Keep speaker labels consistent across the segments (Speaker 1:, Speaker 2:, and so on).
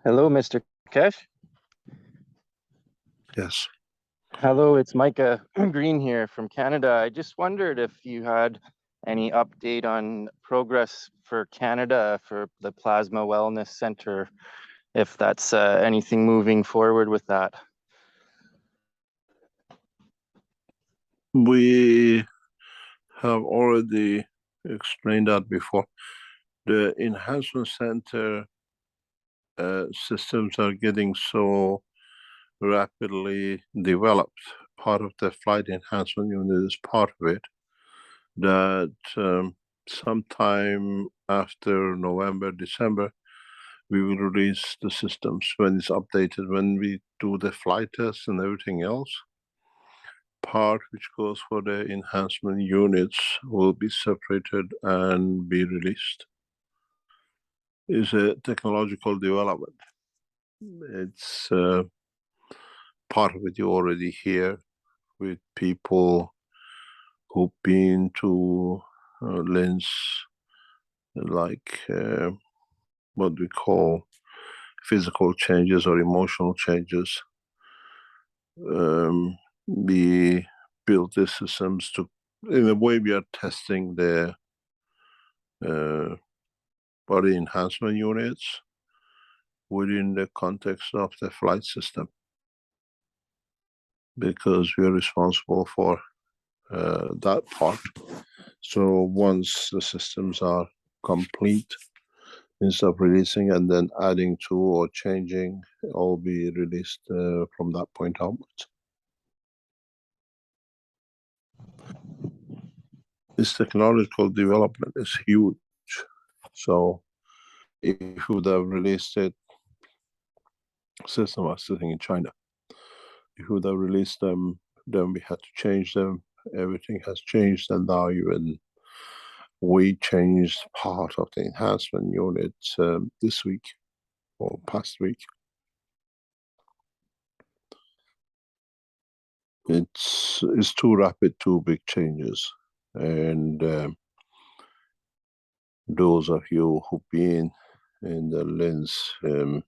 Speaker 1: Hello, Mr. Keshe.
Speaker 2: Yes.
Speaker 1: Hello, it's Micah Green here from Canada. I just wondered if you had any update on progress for Canada for the Plasma Wellness Center, if that's anything moving forward with that.
Speaker 2: We have already explained that before. The enhancement center systems are getting so rapidly developed. Part of the flight enhancement unit is part of it, that sometime after November, December, we will release the systems when it's updated, when we do the flight tests and everything else. Part which goes for the enhancement units will be separated and be released. It's a technological development. It's part of it you already hear with people who've been to LINS, like what we call physical changes or emotional changes. We build the systems to, in a way, we are testing the body enhancement units within the context of the flight system, because we are responsible for that part. So once the systems are complete, instead of releasing and then adding to or changing, all be released from that point onwards. This technological development is huge. So if we would have released it, system was sitting in China. If we would have released them, then we had to change them. Everything has changed, and now even we changed part of the enhancement unit this week or past week. It's too rapid, too big changes, and those of you who've been in the LINS and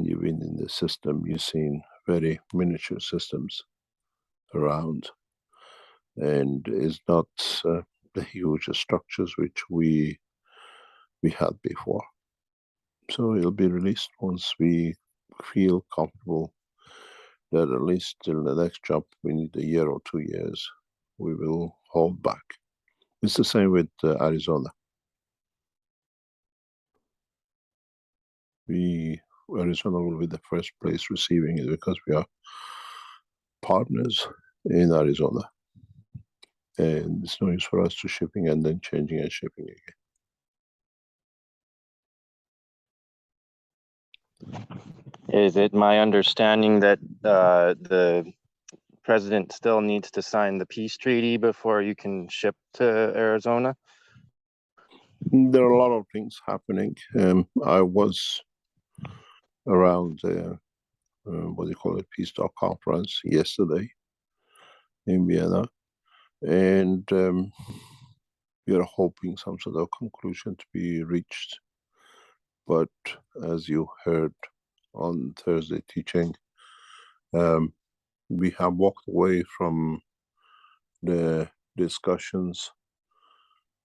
Speaker 2: you've been in the system, you've seen very miniature systems around, and it's not the huge structures which we had before. So it'll be released once we feel comfortable that at least till the next jump we need a year or 2 years, we will hold back. It's the same with Arizona. Arizona will be the first place receiving it because we are partners in Arizona, and it's no use for us to shipping and then changing and shipping again.
Speaker 1: Is it my understanding that the president still needs to sign the peace treaty before you can ship to Arizona?
Speaker 2: There are a lot of things happening. I was around what do you call it, Peace Talk conference yesterday in Vienna, and we are hoping some sort of conclusion to be reached. But as you heard on Thursday teaching, we have walked away from the discussions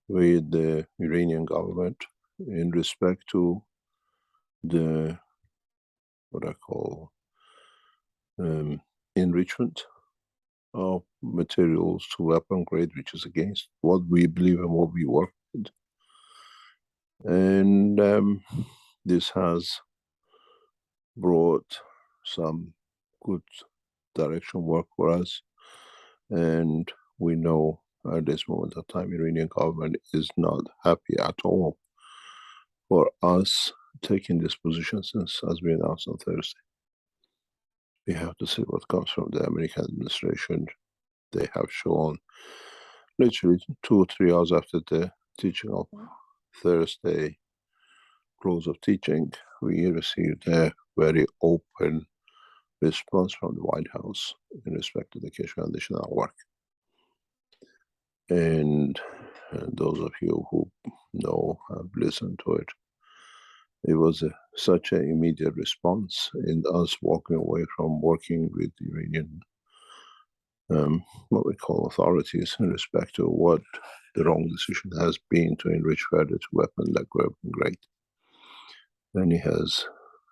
Speaker 2: with the Iranian government in respect to the, what I call, enrichment of materials to weapon grade, which is against what we believe and what we work with. And this has brought some good direction work for us, and we know at this moment of time Iranian government is not happy at all for us taking this position, since, as we announced on Thursday, we have to see what comes from the American administration. They have shown literally 2 or 3 hours after the teaching of Thursday, close of teaching, we received a very open response from the White House in respect to the Keshe Foundation work. And those of you who know, have listened to it, it was such an immediate response in us walking away from working with Iranian, what we call authorities in respect to what the wrong decision has been to enrich further to weapon grade. Then he has,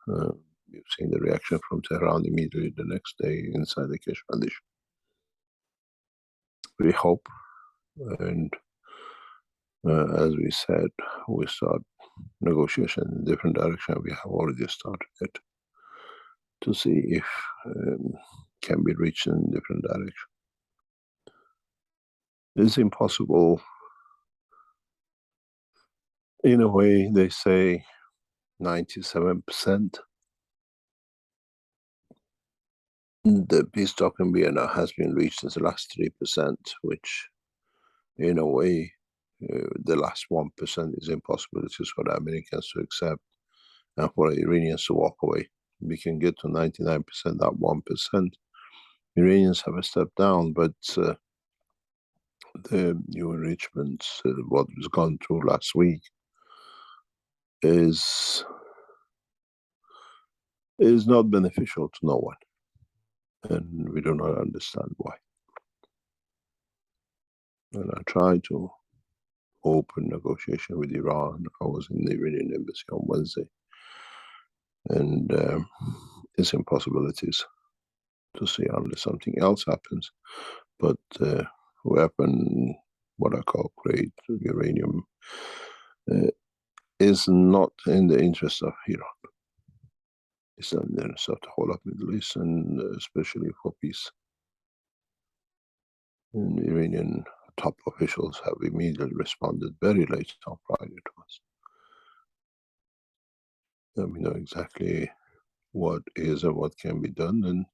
Speaker 2: you've seen the reaction from Tehran immediately the next day inside the Keshe Foundation. We hope, and as we said, we start negotiation in a different direction. We have already started it to see if can be reached in a different direction. It's impossible. In a way, they say 97%. The peace talk in Vienna has been reached in the last 3%, which in a way, the last 1% is impossible. It is for the Americans to accept and for the Iranians to walk away. We can get to 99%, that 1%. Iranians have a step down, but the new enrichments, what was gone through last week, is not beneficial to no one. And we do not understand why. And I tried to open negotiation with Iran. I was in the Iranian embassy on Wednesday. And it's impossibilities to see unless something else happens. But weapon, what I call grade uranium, is not in the interest of Iran. It's not in the interest of the whole of Middle East, and especially for peace. And Iranian top officials have immediately responded very late on Friday to us. And we know exactly what is and what can be done, and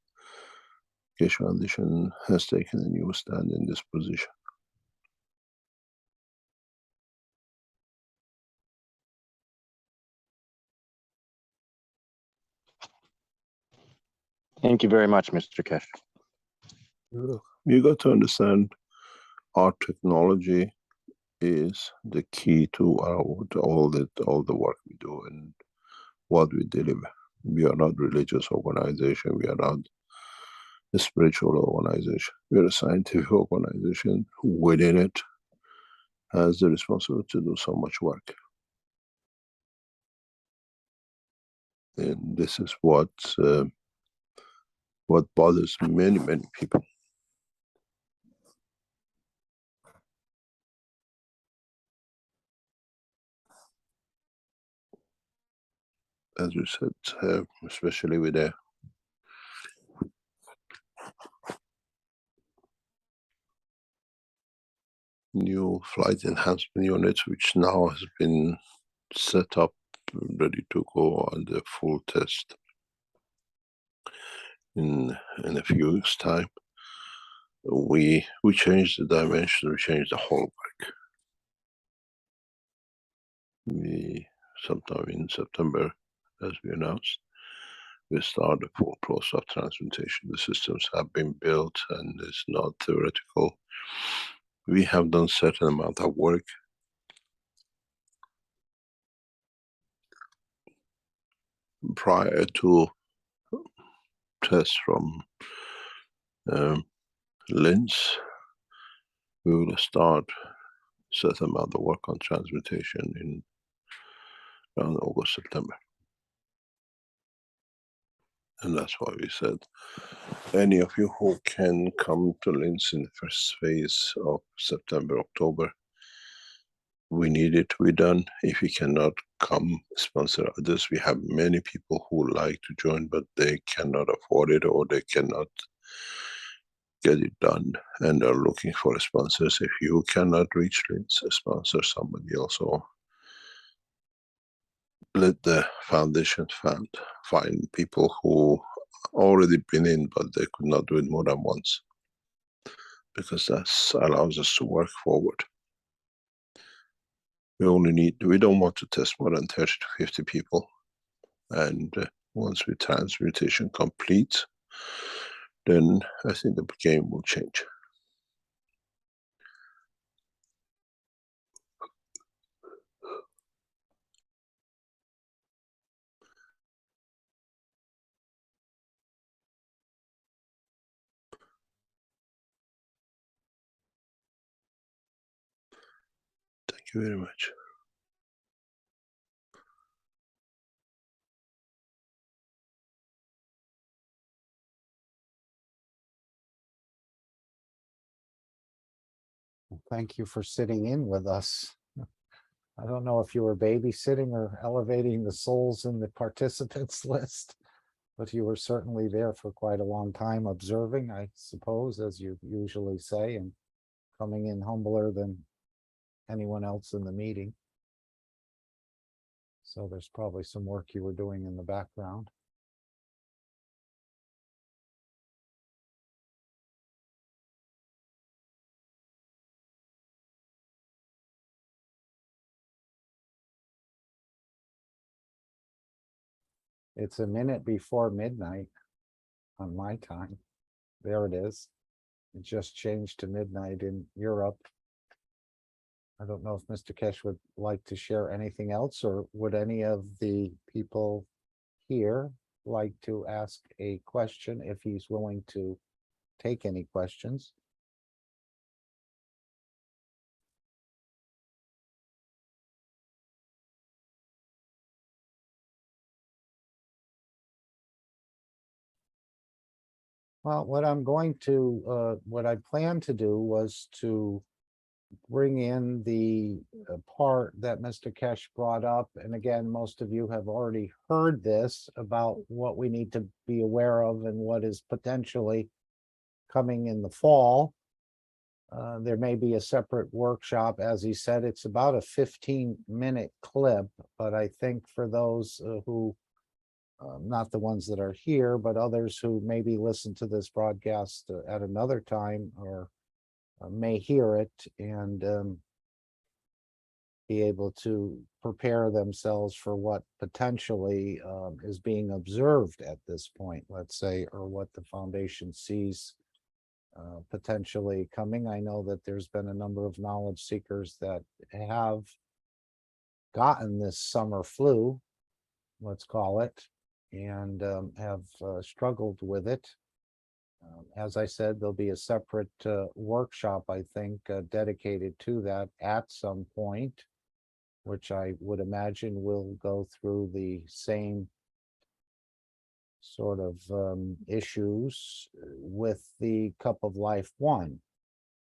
Speaker 2: Keshe Foundation has taken a new stand in this position.
Speaker 1: Thank you very much, Mr. Keshe.
Speaker 2: You got to understand, our technology is the key to all the work we do and what we deliver. We are not religious organization. We are not a spiritual organization. We are a scientific organization who within it has the responsibility to do so much work. And this is what bothers many people. As you said, especially with the new flight enhancement unit, which now has been set up, ready to go on the full test in a few weeks' time. We changed the dimension, we changed the whole work. We, sometime in September, as we announced, we start the full process of transmutation. The systems have been built and it's not theoretical. We have done certain amount of work. Prior to tests from Linz, we will start certain amount of work on transmutation in around August, September. And that's why we said, any of you who can come to Linz in the first phase of September, October, we need it to be done. If you cannot come, sponsor others. We have many people who like to join, but they cannot afford it or they cannot get it done and are looking for sponsors. If you cannot reach Linz, sponsor somebody else, or let the foundation find people who already been in, but they could not do it more than once, because that allows us to work forward. We don't want to test more than 30 to 50 people. And once we transmutation complete, then I think the game will change. you very much.
Speaker 3: Thank you for sitting in with us. I don't know if you were babysitting or elevating the souls in the participants list, but you were certainly there for quite a long time observing, I suppose, as you usually say, and coming in humbler than anyone else in the meeting. So there's probably some work you were doing in the background. It's a minute before midnight on my time. There it is. It just changed to midnight in Europe. I don't know if Mr. Keshe would like to share anything else, or would any of the people here like to ask a question if he's willing to take any questions? Well, what I plan to do was to bring in the part that Mr. Keshe brought up. And again, most of you have already heard this about what we need to be aware of and what is potentially coming in the fall. There may be a separate workshop. As he said, it's about a 15-minute clip, but I think for those who not the ones that are here, but others who maybe listen to this broadcast at another time or may hear it and be able to prepare themselves for what potentially is being observed at this point, let's say, or what the foundation sees potentially coming. I know that there's been a number of knowledge seekers that have gotten this summer flu, let's call it, and have struggled with it. As I said, there'll be a separate workshop, I think, dedicated to that at some point, which I would imagine will go through the same sort of issues with the Cup of Life 1,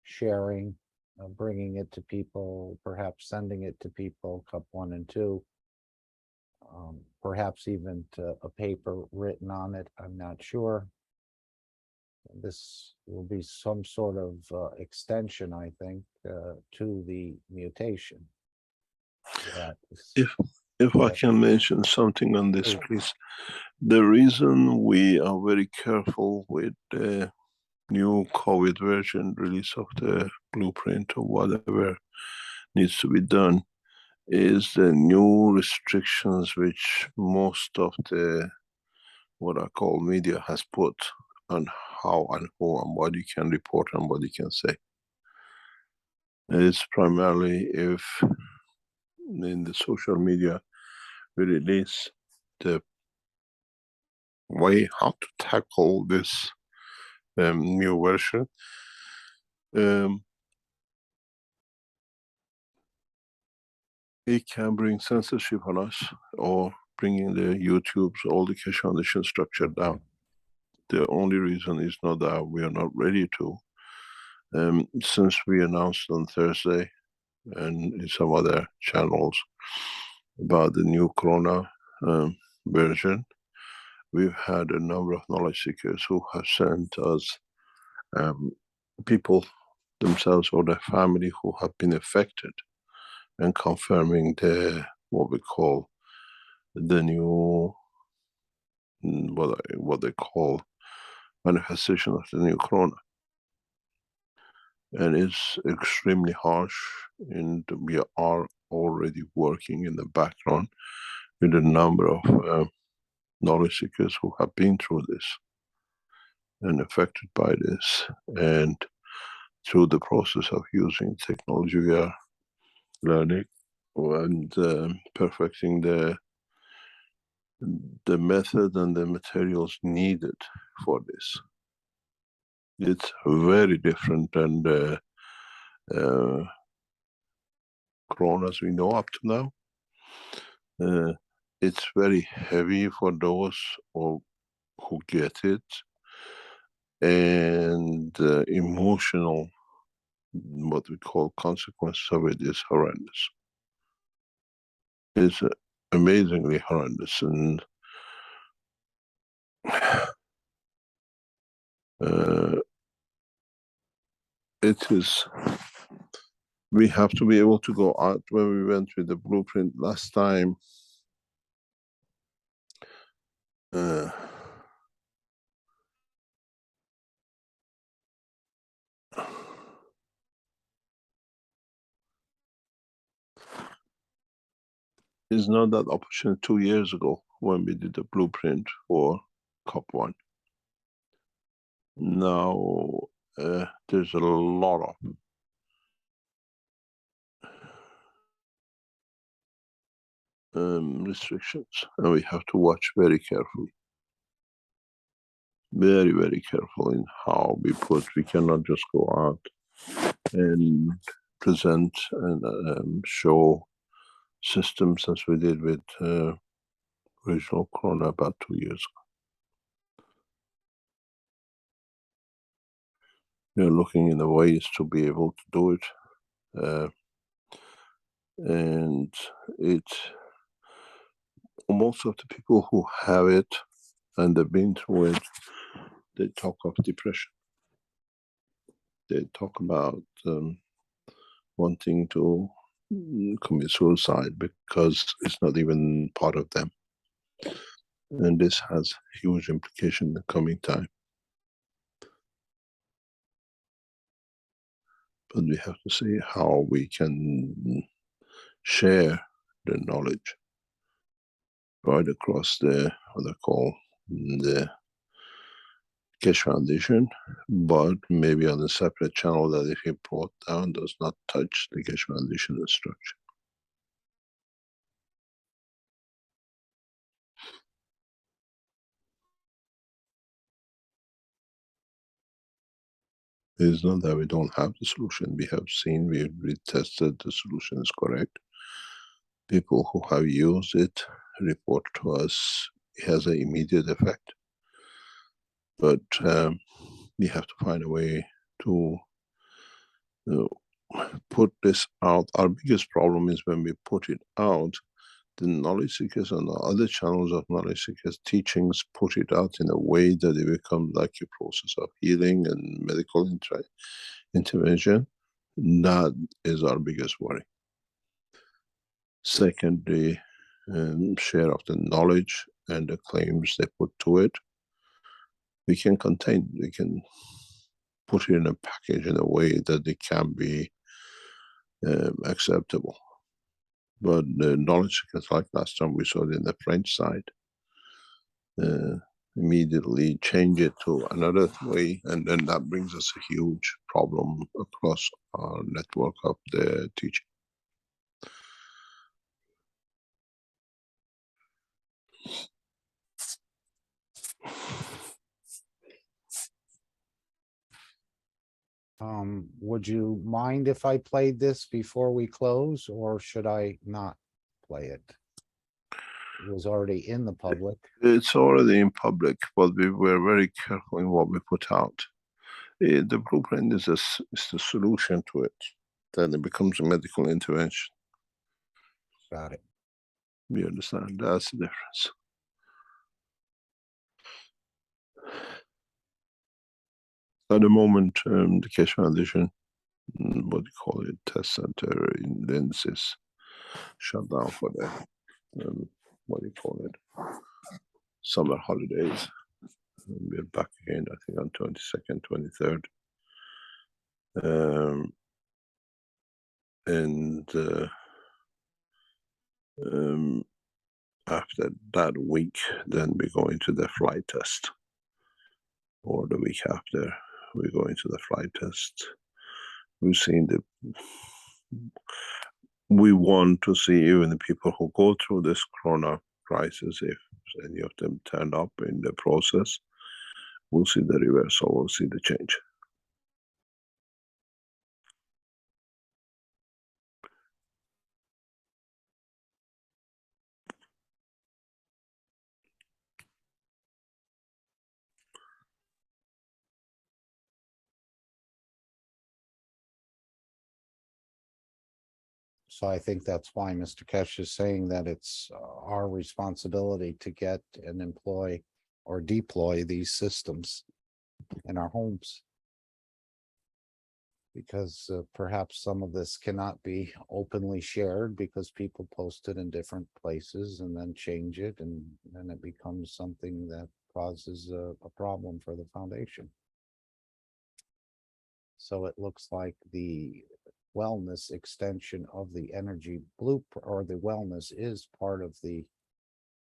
Speaker 3: sharing, bringing it to people, perhaps sending it to people, Cup 1 and 2. Perhaps even a paper written on it, I'm not sure. This will be some sort of extension, I think, to the mutation.
Speaker 2: If I can mention something on this, please. The reason we are very careful with the new COVID version release of the blueprint or whatever needs to be done is the new restrictions which most of the what I call media has put on how and who and what you can report and what you can say. It's primarily if in the social media we release the way how to tackle this new version. It can bring censorship on us or bringing the YouTube's all the Keshe Foundation structure down. The only reason is not that we are not ready to. Since we announced on Thursday and in some other channels about the new Corona version, we've had a number of knowledge seekers who have sent us people themselves or their family who have been affected and confirming the what we call the new what they call manifestation of the new Corona. And it's extremely harsh, and we are already working in the background with a number of knowledge seekers who have been through this and affected by this, and through the process of using technology we are learning and perfecting the method and the materials needed for this. It's very different than the coronas we know up to now. It's very heavy for those who get it, and the emotional, what we call consequence of it, is horrendous. It's amazingly horrendous, and it is. We have to be able to go out. When we went with the blueprint last time, is not that opportunity 2 years ago when we did the blueprint for COP1. Now there's a lot of restrictions, and we have to watch very carefully. Very, very careful in how we put. We cannot just go out and present and show systems as we did with original Corona about 2 years ago. We're looking in the ways to be able to do it, and most of the people who have it and they've been through it, they talk of depression. They talk about wanting to commit suicide because it's not even part of them. And this has huge implication in the coming time. But we have to see how we can share the knowledge right across the, what they call the Keshe Foundation, but maybe on a separate channel that if you brought down does not touch the Keshe Foundation structure. It's not that we don't have the solution. We have seen, we tested, the solution is correct. People who have used it report to us it has an immediate effect. But we have to find a way to put this out. Our biggest problem is when we put it out, the knowledge seekers and the other channels of knowledge seekers teachings put it out in a way that it becomes like a process of healing and medical intervention. That is our biggest worry. Secondly, share of the knowledge and the claims they put to it. We can contain, we can put it in a package in a way that it can be acceptable. But the knowledge seekers, like last time we saw it in the French side, immediately change it to another way, and then that brings us a huge problem across our network of the teaching.
Speaker 3: Would you mind if I played this before we close, or should I not play it? It was already in the public.
Speaker 2: It's already in public, but we were very careful in what we put out. The blueprint is the solution to it. Then it becomes a medical intervention.
Speaker 3: Got it.
Speaker 2: You understand? That's the difference. At the moment, the Keshe Foundation, what do you call it, test center in Linz is shut down for the, what do you call it, summer holidays. We're back again, I think, on 22nd, 23rd. After that week, then we go into the flight test. Or the week after, we go into the flight test. We've seen we want to see even the people who go through this Corona crisis, if any of them turn up in the process, we'll see the reversal, we'll see the change.
Speaker 3: So I think that's why Mr. Keshe is saying that it's our responsibility to get and employ or deploy these systems in our homes. Because perhaps some of this cannot be openly shared because people post it in different places and then change it, and then it becomes something that causes a problem for the foundation. So it looks like the wellness extension of the energy blueprint, or the wellness is part of the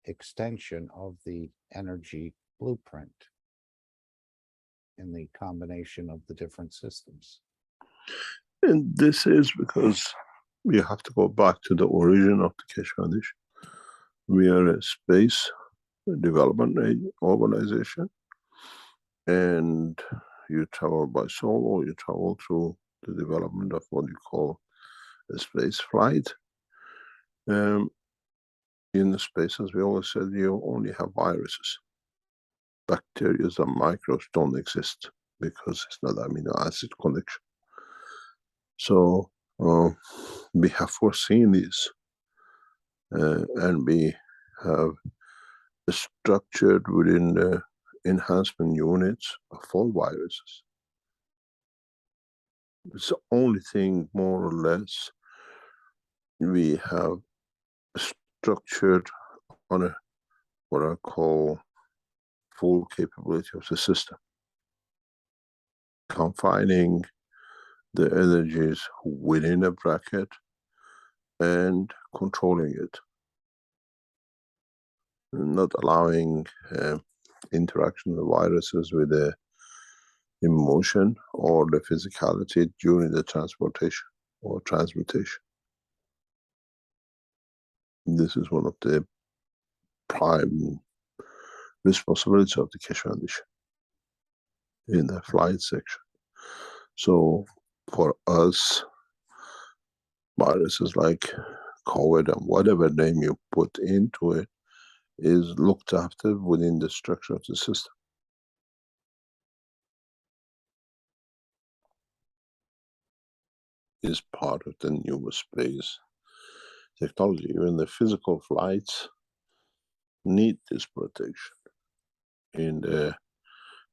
Speaker 3: extension of the energy blueprint in the combination of the different systems.
Speaker 2: And this is because we have to go back to the origin of the Keshe Foundation. We are a space development organization, and you travel by soul, or you travel through the development of what you call a space flight. In the space, as we always said, you only have viruses. Bacteria and microbes don't exist because it's not amino acid connection. So we have foreseen this, and we have structured within the enhancement units of all viruses. It's the only thing, more or less, we have structured on a what I call full capability of the system, confining the energies within a bracket and controlling it, not allowing interaction of viruses with the emotion or the physicality during the transportation or transmutation. This is one of the prime responsibilities of the Keshe Foundation in the flight section. So for us, viruses like COVID and whatever name you put into it is looked after within the structure of the system. Is part of the new space technology. Even the physical flights need this protection. In the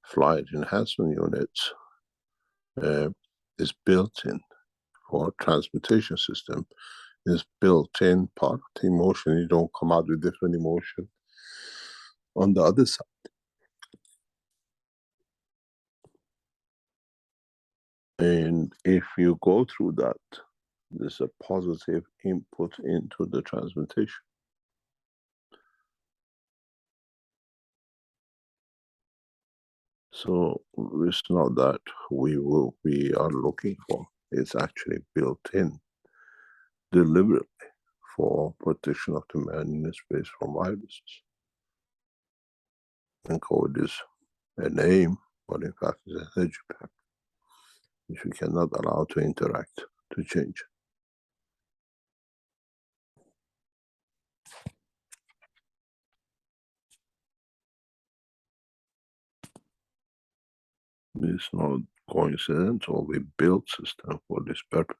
Speaker 2: flight enhancement units is built in for transmutation system, is built in part of the emotion. You don't come out with different emotion on the other side. And if you go through that, there's a positive input into the transmutation. So it's not that we are looking for, it's actually built in deliberately for protection of the man in space from viruses. And COVID is a name, but in fact it's an energy pack, which we cannot allow to interact, to change. It's not coincidental. We built system for this purpose.